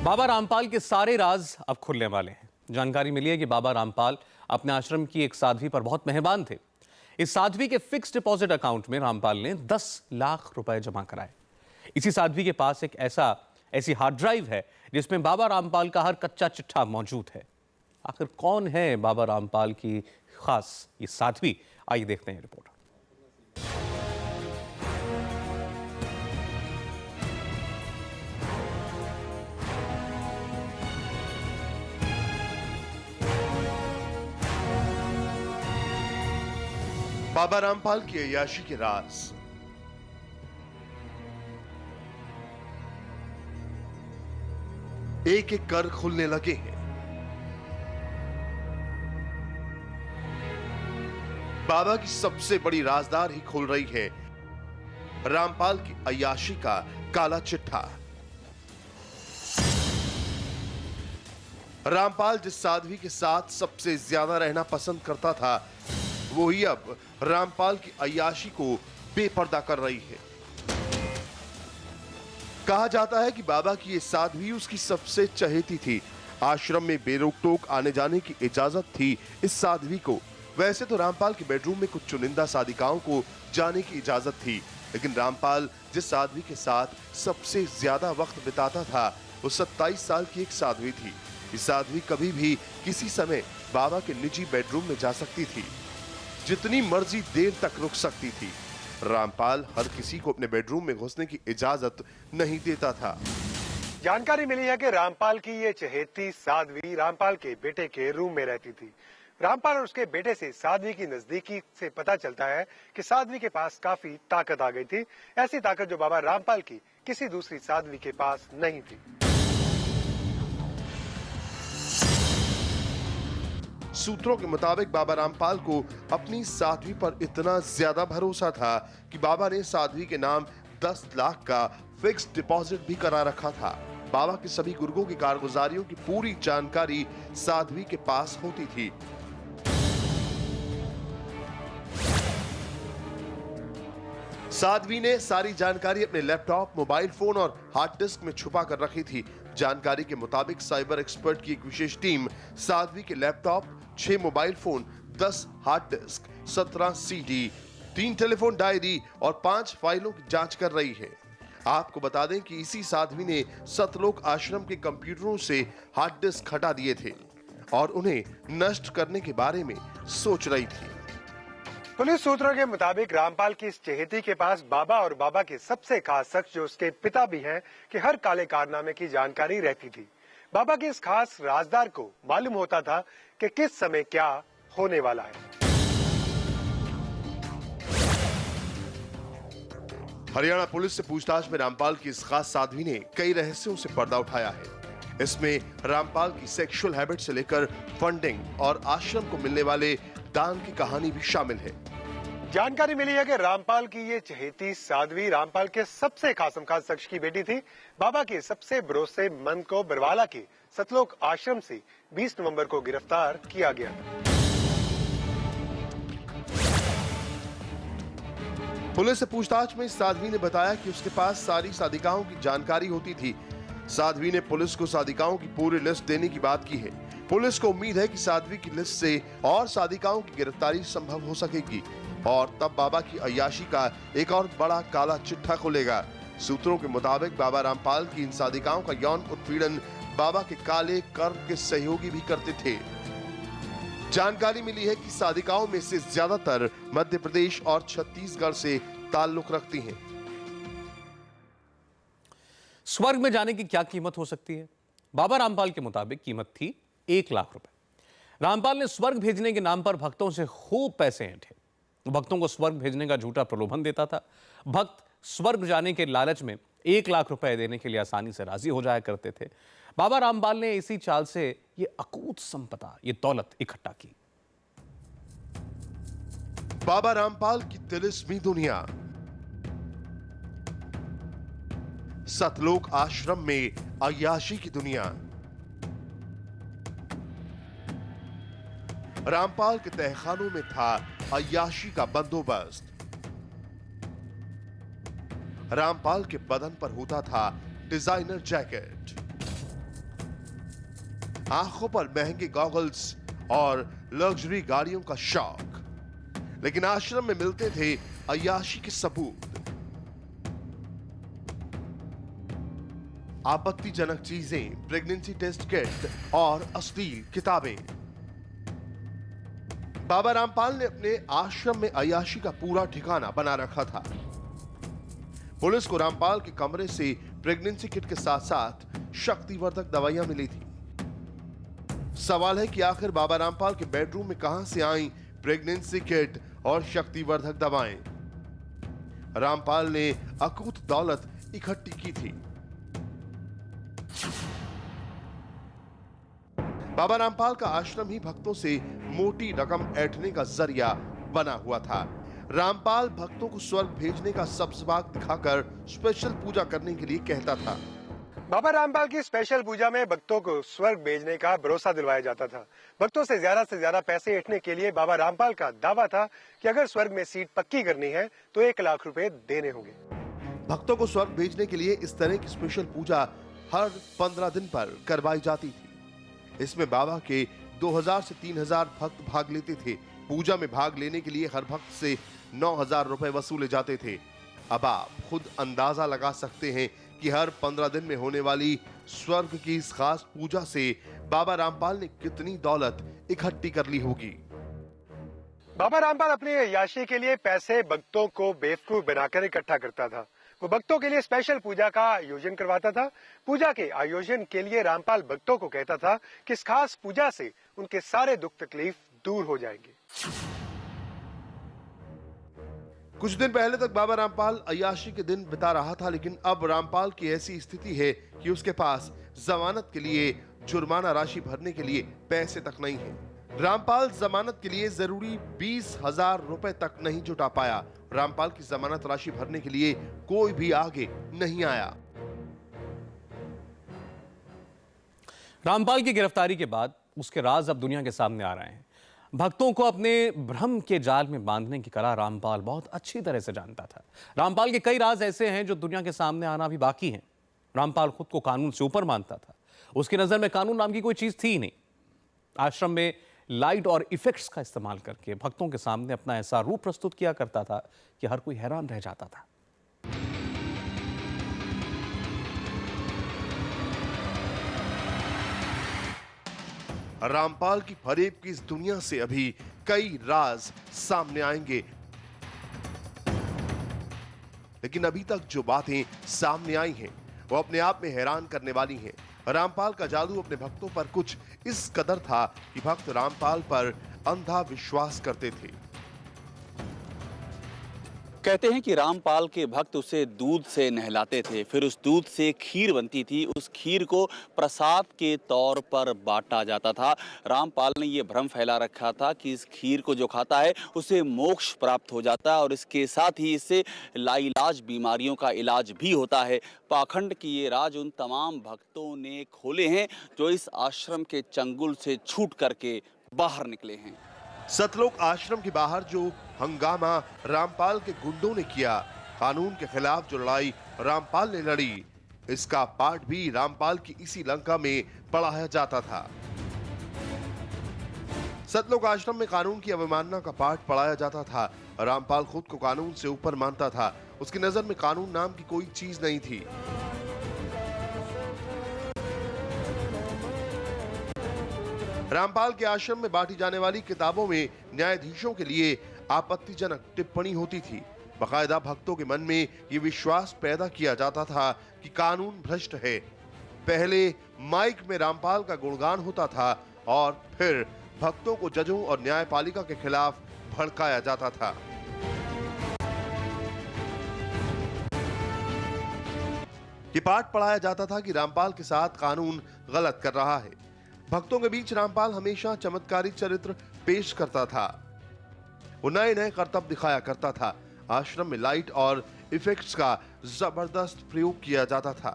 बाबा रामपाल के सारे राज अब खुलने वाले हैं। जानकारी मिली है कि बाबा रामपाल अपने आश्रम की एक साध्वी पर बहुत मेहरबान थे। इस साध्वी के फिक्स डिपॉजिट अकाउंट में रामपाल ने 10 लाख रुपए जमा कराए। इसी साध्वी के पास एक ऐसी हार्ड ड्राइव है जिसमें बाबा रामपाल का हर कच्चा चिट्ठा मौजूद है। आखिर कौन है बाबा रामपाल की खास ये साध्वी, आइए देखते हैं रिपोर्ट। बाबा रामपाल की अय्याशी के राज। एक एक कर खुलने लगे हैं। बाबा की सबसे बड़ी राजदार ही खुल रही है। रामपाल की अय्याशी का काला चिट्ठा। रामपाल जिस साध्वी के साथ सबसे ज्यादा रहना पसंद करता था, वही अब रामपाल की अय्याशी को बेपर्दा कर रही है। कहा जाता है कि बाबा की ये साध्वी उसकी सबसे चहेती थी। आश्रम में बेरोक-टोक आने जाने की इजाजत थी इस साध्वी को। वैसे तो रामपाल के बेडरूम में कुछ चुनिंदा साधिकाओं को जाने की इजाजत थी, लेकिन रामपाल जिस साध्वी के साथ सबसे ज्यादा वक्त बिताता था, वो 27 साल की एक साध्वी थी। इस साध्वी कभी भी किसी समय बाबा के निजी बेडरूम में जा सकती थी, जितनी मर्जी देर तक रुक सकती थी। रामपाल हर किसी को अपने बेडरूम में घुसने की इजाजत नहीं देता था। जानकारी मिली है कि रामपाल की ये चहेती साध्वी रामपाल के बेटे के रूम में रहती थी। रामपाल और उसके बेटे से साध्वी की नजदीकी से पता चलता है कि साध्वी के पास काफी ताकत आ गई थी, ऐसी ताकत जो बाबा रामपाल की किसी दूसरी साध्वी के पास नहीं थी। सूत्रों के मुताबिक बाबा रामपाल को अपनी साध्वी पर इतना ज्यादा भरोसा था कि बाबा ने साध्वी के नाम 10 लाख का फिक्स डिपॉजिट भी करा रखा था। बाबा के सभी गुर्गों की कारगुजारियों की पूरी जानकारी साध्वी के पास होती थी। साध्वी ने सारी जानकारी अपने लैपटॉप, मोबाइल फोन और हार्ड डिस्क में छुपा कर रखी थी। जानकारी के मुताबिक साइबर एक्सपर्ट की एक विशेष टीम साध्वी के laptop, 6 mobile phone, 10 hard disk, 17 CD, 3 telephone diary और 5 फाइलों की जांच कर रही है। आपको बता दें कि इसी साध्वी ने सतलोक आश्रम के कंप्यूटरों से हार्ड डिस्क हटा दिए थे और उन्हें नष्ट करने के बारे में सोच रही थी। पुलिस सूत्रों के मुताबिक रामपाल की इस चहेती के पास बाबा और बाबा के सबसे खास शख्स जो उसके पिता भी हैं कि हर काले कारनामे की जानकारी रहती थी। बाबा के इस खास राजदार को मालूम होता था कि किस समय क्या होने वाला है। हरियाणा पुलिस से पूछताछ में रामपाल की इस खास साध्वी ने कई रहस्यों से पर्दा उठाया है। इसमें रामपाल की सेक्सुअल हैबिट से लेकर फंडिंग और आश्रम को मिलने वाले दान की कहानी भी शामिल है। जानकारी मिली है कि रामपाल की ये चहेती साध्वी रामपाल के सबसे खासमखास शख्स की बेटी थी। बाबा के सबसे भरोसेमंद को बरवाला के सतलोक आश्रम से 20 नवंबर को गिरफ्तार किया गया था। पुलिस से पूछताछ में इस साध्वी ने बताया कि उसके पास सारी साधिकाओं की जानकारी होती थी। साध्वी ने पुलिस को साधिकाओं की पूरी लिस्ट देने की बात की है। पुलिस को उम्मीद है कि साध्वी की लिस्ट से और साधिकाओं की गिरफ्तारी संभव हो सकेगी और तब बाबा की अय्याशी का एक और बड़ा काला चिट्ठा खुलेगा। सूत्रों के मुताबिक बाबा रामपाल की इन साधिकाओं का यौन उत्पीड़न बाबा के काले कर के सहयोगी भी करते थे। जानकारी मिली है कि साधिकाओं में से ज्यादातर मध्य प्रदेश और छत्तीसगढ़ से ताल्लुक रखती हैं। स्वर्ग में जाने की क्या कीमत हो सकती है? बाबा रामपाल के मुताबिक कीमत थी 1 लाख रुपए। रामपाल ने स्वर्ग भेजने के नाम पर भक्तों से खूब पैसे ऐंठे। भक्तों को स्वर्ग भेजने का झूठा प्रलोभन देता था। भक्त स्वर्ग जाने के लालच में 1 लाख रुपए देने के लिए आसानी से राजी हो जाया करते थे। बाबा रामपाल ने इसी चाल से ये अकूत संपदा, ये दौलत इकट्ठा की। बाबा रामपाल की तिलिस्मी दुनिया। सतलोक आश्रम में अय्याशी की दुनिया। रामपाल के तहखानों में था अय्याशी का बंदोबस्त। रामपाल के बदन पर होता था डिजाइनर जैकेट। आंखों पर महंगे गॉगल्स और लग्जरी गाड़ियों का शौक, लेकिन आश्रम में मिलते थे अय्याशी के सबूत। आपत्तिजनक चीजें, प्रेगनेंसी टेस्ट किट और अश्लील किताबें। बाबा रामपाल ने अपने आश्रम में अय्याशी का पूरा ठिकाना बना रखा था। पुलिस को रामपाल के कमरे से प्रेगनेंसी किट के साथ साथ शक्तिवर्धक दवाइयां मिली थी। सवाल है कि आखिर बाबा रामपाल के बेडरूम में कहां से आई प्रेगनेंसी किट और शक्तिवर्धक दवाएं? रामपाल ने अकूत दौलत इकट्ठी की थी। बाबा रामपाल का आश्रम ही भक्तों से मोटी रकम ऐंठने का जरिया बना हुआ था। रामपाल भक्तों को स्वर्ग भेजने का सब्ज़बाग दिखाकर स्पेशल पूजा करने के लिए कहता था। बाबा रामपाल की स्पेशल पूजा में भक्तों को स्वर्ग भेजने का भरोसा दिलवाया जाता था। भक्तों से ज्यादा पैसे ऐंठने के लिए बाबा रामपाल का दावा था कि अगर स्वर्ग में सीट पक्की करनी है तो 1 लाख रुपए देने होंगे। भक्तों को स्वर्ग भेजने के लिए इस तरह की स्पेशल पूजा हर 15 दिन पर करवाई जाती थी। इसमें बाबा के 2000 से 3000 भक्त भाग लेते थे। पूजा में भाग लेने के लिए हर भक्त से 9000 रुपए वसूले जाते थे। अब आप खुद अंदाजा लगा सकते हैं कि हर 15 दिन में होने वाली स्वर्ग की इस खास पूजा से बाबा रामपाल ने कितनी दौलत इकट्ठी कर ली होगी। बाबा रामपाल अपनी अय्याशी के लिए पैसे भक्तों को बेवकूफ बनाकर इकट्ठा करता था। वो भक्तों के लिए स्पेशल पूजा का आयोजन करवाता था। पूजा के आयोजन के लिए रामपाल भक्तों को कहता था कि इस खास पूजा से उनके सारे दुख तकलीफ दूर हो जाएंगे। कुछ दिन पहले तक बाबा रामपाल अय्याशी के दिन बिता रहा था, लेकिन अब रामपाल की ऐसी स्थिति है कि उसके पास जमानत के लिए जुर्माना राशि भरने के लिए पैसे तक नहीं है। रामपाल जमानत के लिए जरूरी 20,000 रुपए तक नहीं जुटा पाया। रामपाल की जमानत राशि भरने के लिए कोई भी आगे नहीं आया। रामपाल की गिरफ्तारी के बाद उसके राज अब दुनिया के सामने आ रहे हैं। भक्तों को अपने भ्रम के जाल में बांधने की कला रामपाल बहुत अच्छी तरह से जानता था। रामपाल के कई राज ऐसे हैं जो दुनिया के सामने आना भी बाकी हैं। रामपाल खुद को कानून से ऊपर मानता था। उसकी नजर में कानून नाम की कोई चीज थी ही नहीं। आश्रम में लाइट और इफेक्ट्स का इस्तेमाल करके भक्तों के सामने अपना ऐसा रूप प्रस्तुत किया करता था कि हर कोई हैरान रह जाता था। रामपाल की फरेब की इस दुनिया से अभी कई राज सामने आएंगे, लेकिन अभी तक जो बातें सामने आई हैं वो अपने आप में हैरान करने वाली हैं। रामपाल का जादू अपने भक्तों पर कुछ इस कदर था कि भक्त रामपाल पर अंधा विश्वास करते थे। कहते हैं कि रामपाल के भक्त उसे दूध से नहलाते थे, फिर उस दूध से खीर बनती थी। उस खीर को प्रसाद के तौर पर बांटा जाता था। रामपाल ने ये भ्रम फैला रखा था कि इस खीर को जो खाता है उसे मोक्ष प्राप्त हो जाता है और इसके साथ ही इससे लाइलाज बीमारियों का इलाज भी होता है। पाखंड की ये राज उन तमाम भक्तों ने खोले हैं जो इस आश्रम के चंगुल से छूट करके बाहर निकले हैं। सतलोक आश्रम के बाहर जो हंगामा रामपाल के गुंडों ने किया, कानून के खिलाफ जो लड़ाई रामपाल ने लड़ी, इसका पाठ भी रामपाल की इसी लंका में पढ़ाया जाता था। सतलोक आश्रम में कानून की अवमानना का पाठ पढ़ाया जाता था। रामपाल खुद को कानून से ऊपर मानता था। उसकी नजर में कानून नाम की कोई चीज नहीं थी। रामपाल के आश्रम में बांटी जाने वाली किताबों में न्यायाधीशों के लिए आपत्तिजनक टिप्पणी होती थी। बाकायदा भक्तों के मन में ये विश्वास पैदा किया जाता था कि कानून भ्रष्ट है। पहले माइक में रामपाल का गुणगान होता था और फिर भक्तों को जजों और न्यायपालिका के खिलाफ भड़काया जाता था। ये पाठ पढ़ाया जाता था कि रामपाल के साथ कानून गलत कर रहा है। भक्तों के बीच रामपाल हमेशा चमत्कारी चरित्र पेश करता था। वो नए नए करतब दिखाया करता था। आश्रम में लाइट और इफेक्ट्स का जबरदस्त प्रयोग किया जाता था।